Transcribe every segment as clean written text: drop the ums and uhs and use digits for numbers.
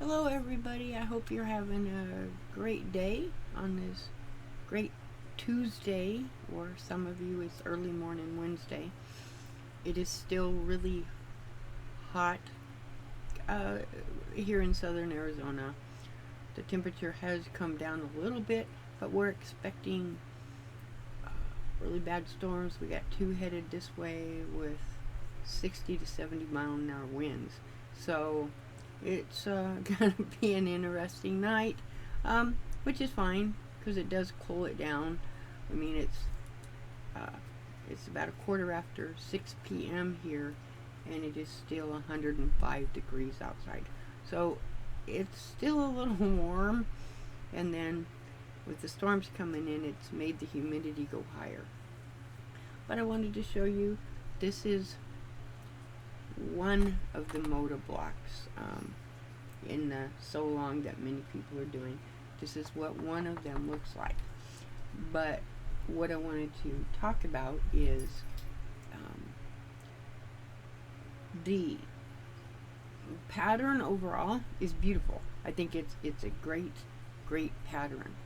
Hello, everybody. I hope you're having a great day on this great Tuesday, or some of you it's early morning Wednesday. It is still really hot uh, here in southern Arizona. The temperature has come down a little bit, but we're expecting uh, really bad storms. We got two headed this way with 60 to 70 mile an hour winds. So it's going to be an interesting night, which is fine because it does cool it down. I mean, uh, it's about a quarter after 6 p.m. here, and it is still 105 degrees outside. So it's still a little warm, and then with the storms coming in, it's made the humidity go higher. But I wanted to show you, this is one of the Moda blocks in the so long that many people are doing. This is what one of them looks like. But what I wanted to talk about is the pattern overall is beautiful. I think it's a great pattern.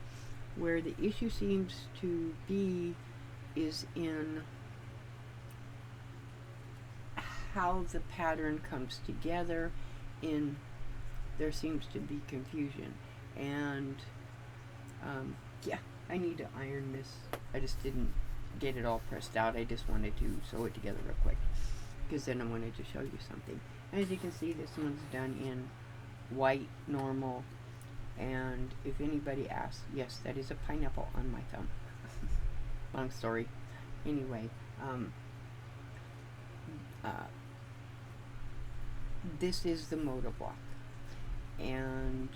Where the issue seems to be is in how the pattern comes together. In there seems to be confusion, and yeah, I need to iron this. I just didn't get it all pressed out. I just wanted to sew it together real quick because then I wanted to show you something. As you can see, this one's done in white normal, and if anybody asks, yes, that is a pineapple on my thumb. Long story. Anyway, this is the Moda Block, and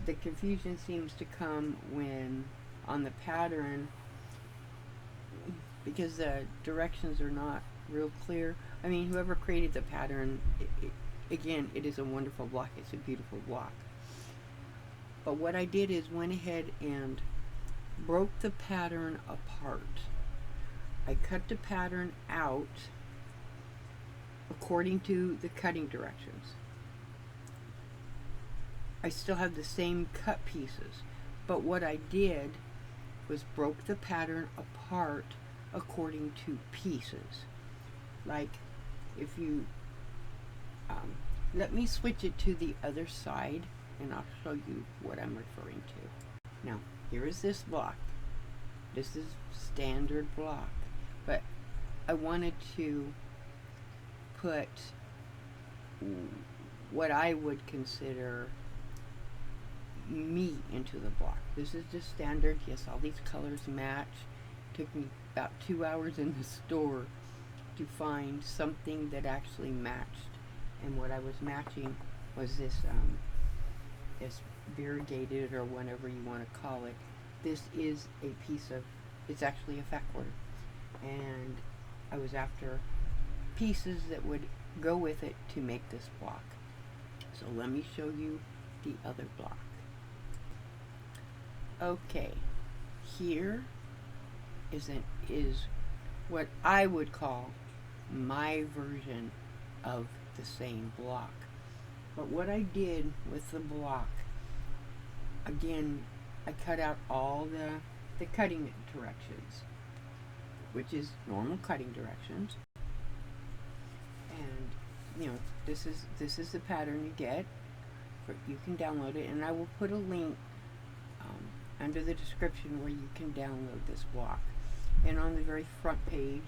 the confusion seems to come when on the pattern, because the directions are not real clear. I mean, whoever created the pattern, again, it is a wonderful block. It's a beautiful block. But what I did is went ahead and broke the pattern apart. I cut the pattern out according to the cutting directions. I still have the same cut pieces, but what I did was broke the pattern apart according to pieces. Like, if you let me switch it to the other side and I'll show you what I'm referring to. Now, here is this block. This is standard block, but I wanted to put what I would consider me into the block. This is just standard. Yes, all these colors match. Took me about 2 hours in the store to find something that actually matched, and what I was matching was this this variegated, or whatever you want to call it. This is a piece of, it's actually a fat quarter, and I was after pieces that would go with it to make this block. So let me show you the other block. Okay, here is what I would call my version of the same block. But what I did with the block, again, I cut out all the cutting directions, which is normal cutting directions. And you know, this is the pattern you get. You can download it, and I will put a link under the description where you can download this block. And on the very front page,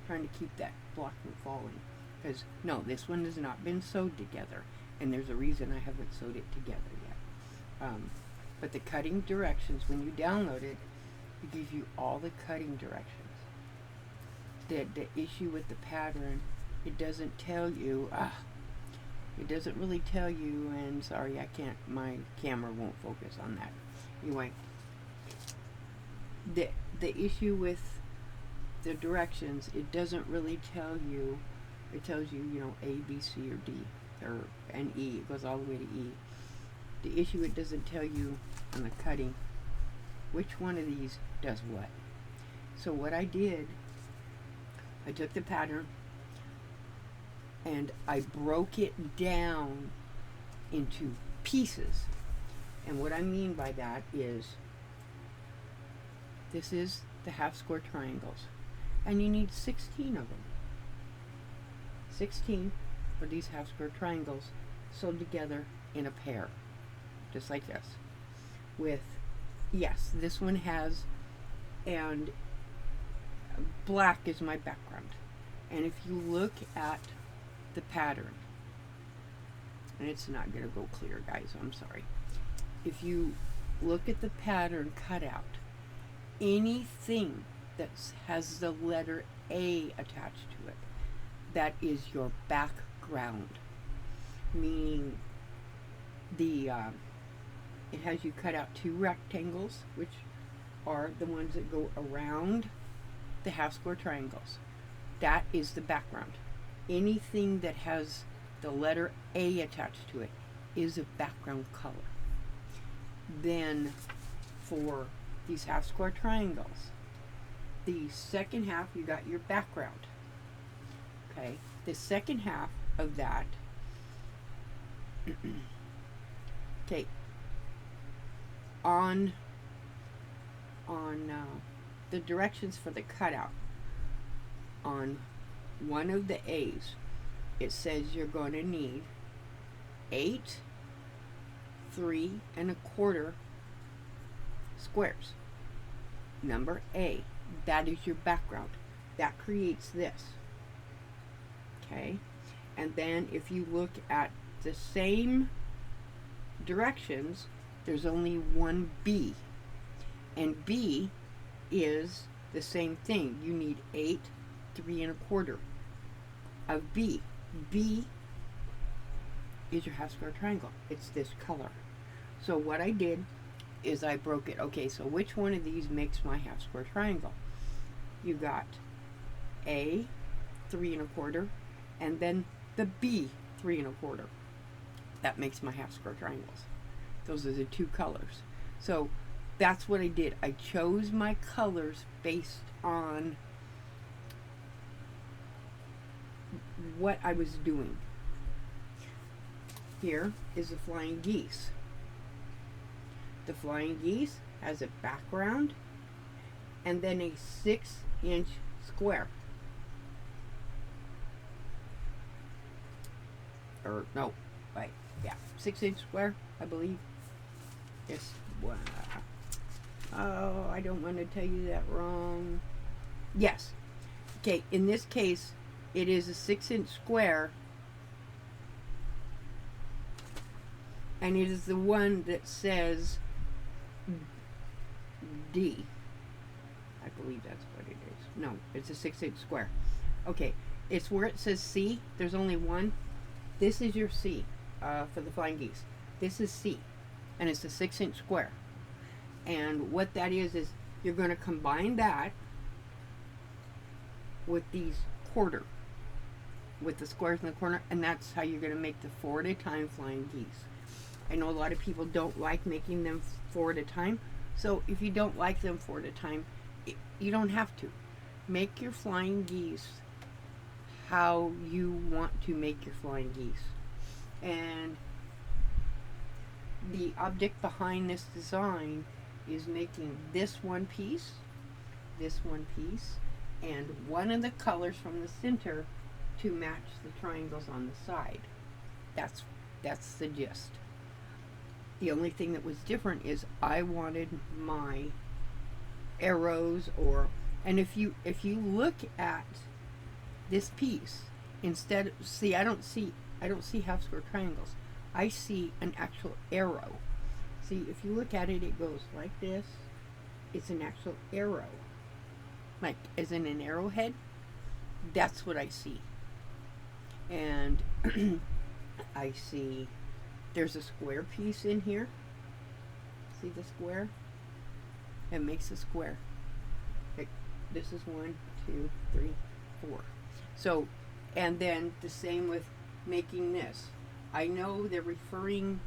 trying to keep that block from falling, because no, this one has not been sewed together, and there's a reason I haven't sewed it together yet. But the cutting directions, when you download it, it gives you all the cutting directions. The issue with the pattern, it doesn't tell you. It doesn't really tell you, and sorry, I can't. My camera won't focus on that. Anyway, the issue with the directions, it doesn't really tell you. It tells you, you know, A, B, C, or D, or and E. It goes all the way to E. The issue, it doesn't tell you on the cutting which one of these does what. So what I did, I took the pattern and I broke it down into pieces. And what I mean by that is, this is the half square triangles, and you need 16 of them. 16 for these half square triangles sewed together in a pair, just like this. With, yes, this one has, and black is my background. And if you look at the pattern, and it's not going to go clear, guys, I'm sorry. If you look at the pattern cutout, anything that has the letter A attached to it, that is your background. Meaning it has you cut out 2 rectangles, which are the ones that go around the half square triangles. That is the background. Anything that has the letter A attached to it is a background color. Then for these half square triangles, the second half, you got your background. Okay, the second half of that, okay, on the directions for the cutout, on one of the A's, it says you're going to need 8 3¼ squares. Number A, that is your background. That creates this. Okay, and then if you look at the same directions, there's only one B, and B is the same thing. You need 8 3¼ of B. B is your half square triangle. It's this color. So what I did is I broke it. Okay, so which one of these makes my half square triangle? You got A 3¼ and then the B 3¼ that makes my half square triangles. Those are the 2 colors. So that's what I did. I chose my colors based on what I was doing. Here is the flying geese. The flying geese has a background and then a 6-inch square. Or no, wait, yeah, 6-inch square, I believe. Yes. Oh, I don't want to tell you that wrong. Yes. Okay, in this case, it is a 6-inch square, and it is the one that says D. I believe that's what it is. No, it's a 6-inch square. Okay, it's where it says C. There's only one. This is your C for the flying geese. This is C, and it's a 6-inch square. And what that is you're going to combine that with these quarter, with the squares in the corner, and that's how you're going to make the 4 at a time flying geese. I know a lot of people don't like making them 4 at a time, so if you don't like them 4 at a time, you don't have to. Make your flying geese how you want to make your flying geese. And the object behind this design is making this one piece, and one of the colors from the center to match the triangles on the side. That's the gist. The only thing that was different is I wanted my arrows, and if you look at this piece, instead, see, I don't see half square triangles. I see an actual arrow. See, if you look at it, it goes like this. It's an actual arrow, like as in an arrowhead. That's what I see. And I see there's a square piece in here. See the square? It makes a square. Like, this is 1, 2, 3, 4. So, and then the same with making this. I know they're referring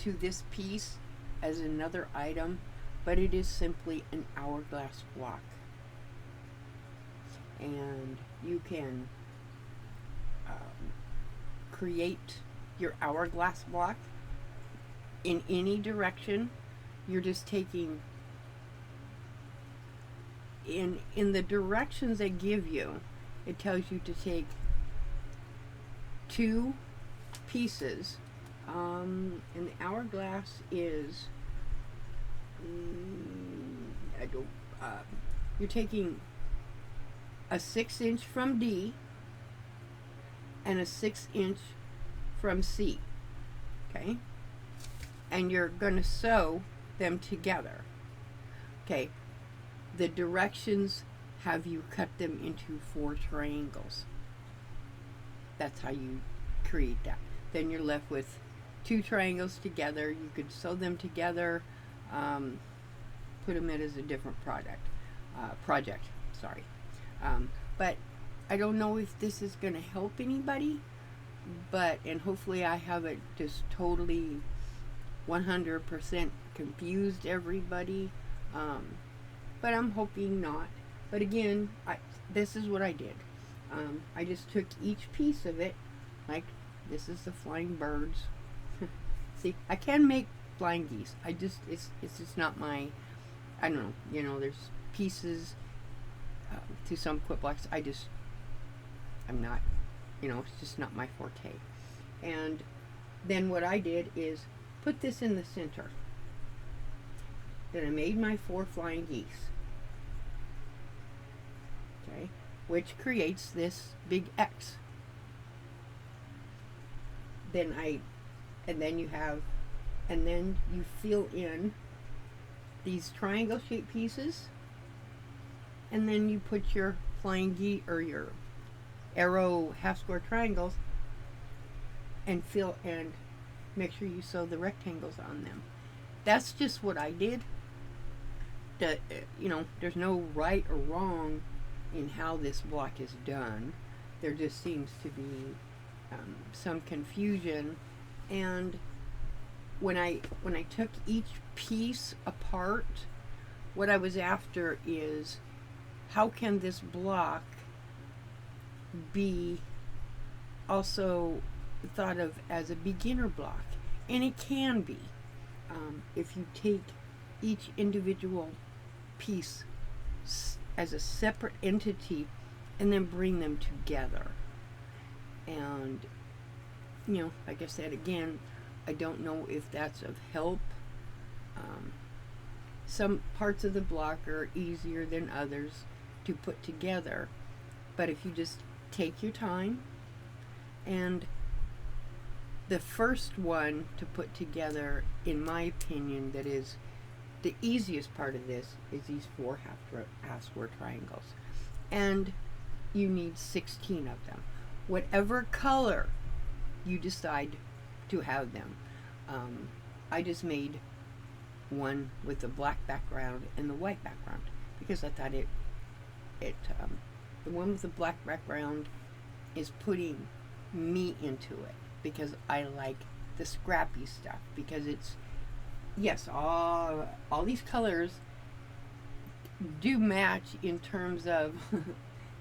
to this piece as another item, but it is simply an hourglass block. And you can create your hourglass block in any direction. You're just taking in the directions they give you. It tells you to take 2 pieces, and the hourglass is I don't you're taking a 6-inch from D and a 6-inch from C, okay, and you're going to sew them together. Okay, the directions have you cut them into 4 triangles. That's how you create that. Then you're left with 2 triangles together. You could sew them together, put them in as a different project. Sorry, but I don't know if this is going to help anybody. And hopefully I haven't just totally 100% confused everybody. But I'm hoping not. But again, this is what I did. I just took each piece of it, like this is the flying birds. See, I can make flying geese. It's just not my, I don't know, there's pieces to some quilt blocks. I'm not, it's just not my forte. And then what I did is put this in the center. Then I made my 4 flying geese. Okay, which creates this big X. Then you fill in these triangle shaped pieces, and then you put your flying geese or your arrow half square triangles and make sure you sew the rectangles on them. That's just what I did. There's no right or wrong in how this block is done. There just seems to be some confusion. And when I took each piece apart, what I was after is, how can this block be also thought of as a beginner block? And it can be, if you take each individual piece as a separate entity and then bring them together. And like I said again, I don't know if that's of help. Some parts of the block are easier than others to put together, but if you just take your time, and the first one to put together, in my opinion, that is the easiest part of this, is these 4 half square triangles, and you need 16 of them, whatever color you decide to have them. I just made one with the black background and the white background because I thought the one with the black background is putting me into it, because I like the scrappy stuff, because it's, yes, all these colors do match in terms of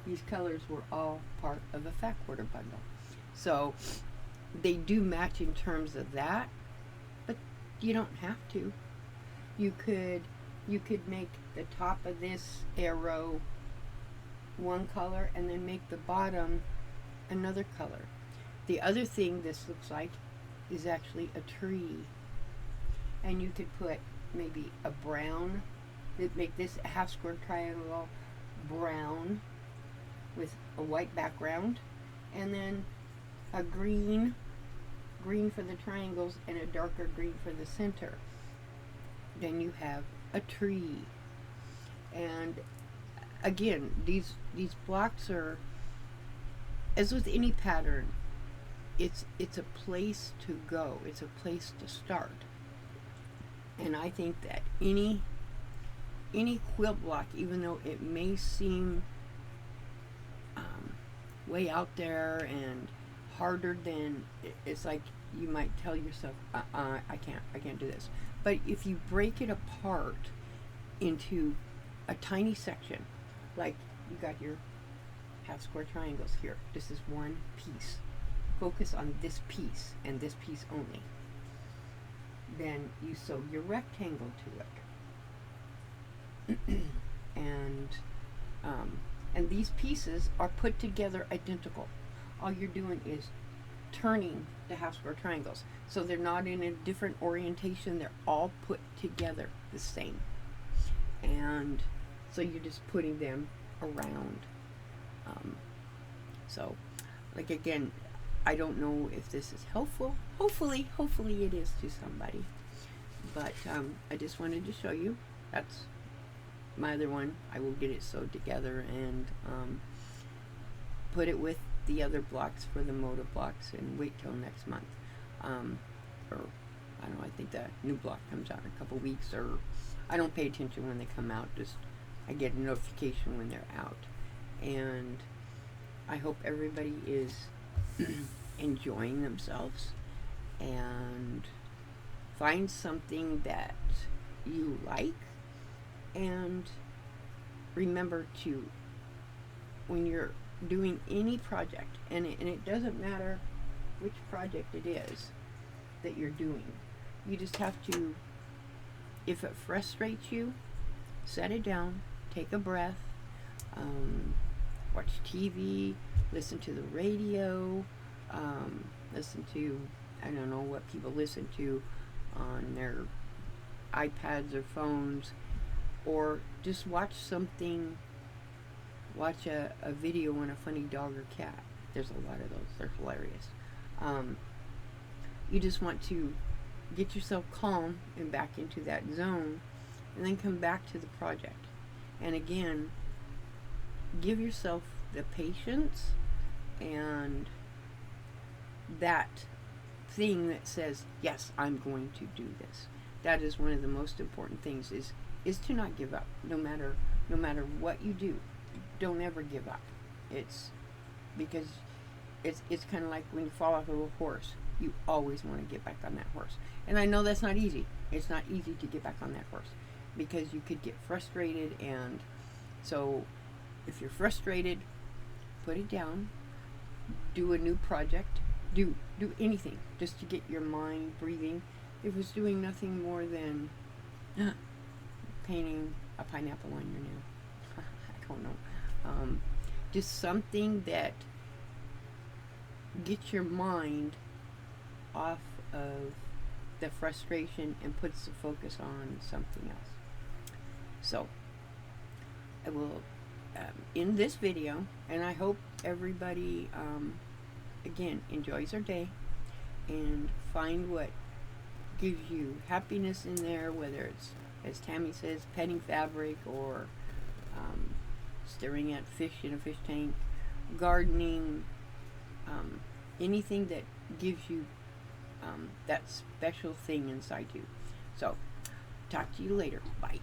these colors were all part of a fat quarter bundle, so they do match in terms of that, but you don't have to. You could make the top of this arrow one color and then make the bottom another color. The other thing this looks like is actually a tree, and you could put maybe a brown, make this a half square triangle brown with a white background, and then a green for the triangles and a darker green for the center. Then you have a tree. And again, these blocks are, as with any pattern, it's a place to go. It's a place to start. And I think that any quilt block, even though it may seem way out there and harder than, it's like you might tell yourself, I can't do this. But if you break it apart into a tiny section, like you got your half square triangles here, this is one piece. Focus on this piece and this piece only. then you sew your rectangle to it. and and these pieces are put together identical. All you're doing is turning the half square triangles, so they're not in a different orientation. They're all put together the same, and so you're just putting them around. So, like, again, I don't know if this is helpful. Hopefully it is to somebody. But I just wanted to show you. That's my other one. I will get it sewed together and put it with the other blocks for the Moda blocks and wait till next month. Or, I don't know, I think the new block comes out in a couple weeks, or I don't pay attention when they come out. Just I get a notification when they're out. And I hope everybody is enjoying themselves and find something that you like. And remember to, when you're doing any project, and it doesn't matter which project it is that you're doing, you just have to, if it frustrates you, set it down, take a breath, watch TV, listen to the radio, listen to, I don't know what people listen to on their iPads or phones, or just watch something, watch a video on a funny dog or cat. There's a lot of those. They're hilarious. You just want to get yourself calm and back into that zone, and then come back to the project. And again, give yourself the patience and that thing that says, yes, I'm going to do this. That is one of the most important things, is to not give up. No matter what you do, don't ever give up. It's because it's kind of like when you fall off of a horse. You always want to get back on that horse. And I know that's not easy. It's not easy to get back on that horse, because you could get frustrated. And so if you're frustrated, put it down, do a new project, do anything just to get your mind breathing. It was doing nothing more than painting a pineapple on your nail. I don't know. Just something that gets your mind off of the frustration and puts the focus on something else. So I will end this video, and I hope everybody again enjoys their day and find what gives you happiness in there, whether it's, as Tammy says, petting fabric, or staring at fish in a fish tank, gardening, anything that gives you that special thing inside you. So talk to you later. Bye.